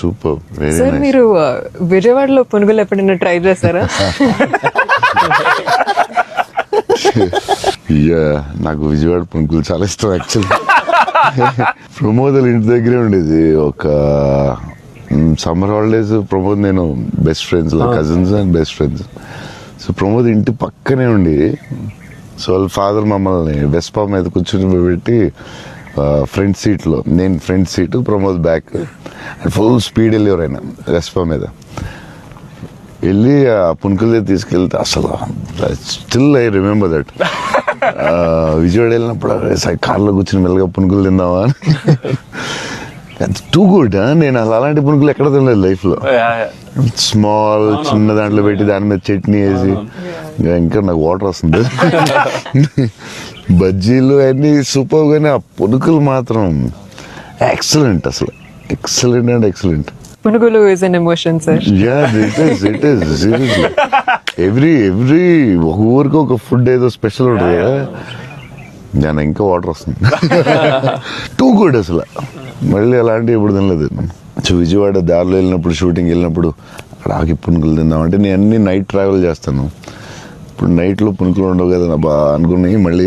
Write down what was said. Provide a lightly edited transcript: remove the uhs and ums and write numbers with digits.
Super, very sir nice. మీరు విజయవాడలో పునుగులు ఎప్పుడైనా ట్రై చేస్తారా? నాకు విజయవాడ పునుకులు చాలా ఇష్టం యాక్చువల్లీ. ప్రమోద్ ఇంటి దగ్గరే ఉండేది. ఒక సమ్మర్ హాలిడేస్ ప్రమోద్ నేను best friends, cousins and best friends. So Pramod ఇంటి పక్కనే ఉండి, సో వాళ్ళ ఫాదర్ మమ్మల్ని వెస్పా మీద కూర్చుని పెట్టి ఫ్రంట్ సీట్లో, నేను front seat, Pramod back, and full speed వెళ్ళేవారు ఆయన వెస్పా మీద. వెళ్ళి ఆ పునుకులు తీసుకెళ్తే అసలు still I remember that. Vijayawada వెళ్ళినప్పుడు కార్లో కూర్చుని మెల్లగా పునుకులు తిందామా అని. Too good. నేను అసలు అలాంటి పునుకులు ఎక్కడ తినలేదు లైఫ్లో. స్మాల్ చిన్న దాంట్లో పెట్టి దాని మీద చట్నీ వేసి, ఇంకా నాకు వాటర్ వస్తుంది. బజ్జీలు అన్నీ సూపర్, కానీ ఆ పునుకులు మాత్రం ఎక్సలెంట్, అసలు ఎక్సలెంట్ అండ్ ఎక్సలెంట్. పునుగులు is an emotion sir. It is seriously. Every ఒక ఊరికి ఒక ఫుడ్ ఏదో స్పెషల్ ఉంటుంది కదా, నేను ఇంకా వాటర్ వస్తుంది. టూ గుడ్ అసలు. మళ్ళీ అలాంటివి ఎప్పుడు తినలేదు. సో విజయవాడ దారిలో వెళ్ళినప్పుడు, షూటింగ్ వెళ్ళినప్పుడు అక్కడ ఆగి పునుకులు తిందామంటే, నేను అన్ని నైట్ ట్రావెల్ చేస్తాను. ఇప్పుడు నైట్లో పునుకులు ఉండవు కదా అనుకున్నాయి మళ్ళీ.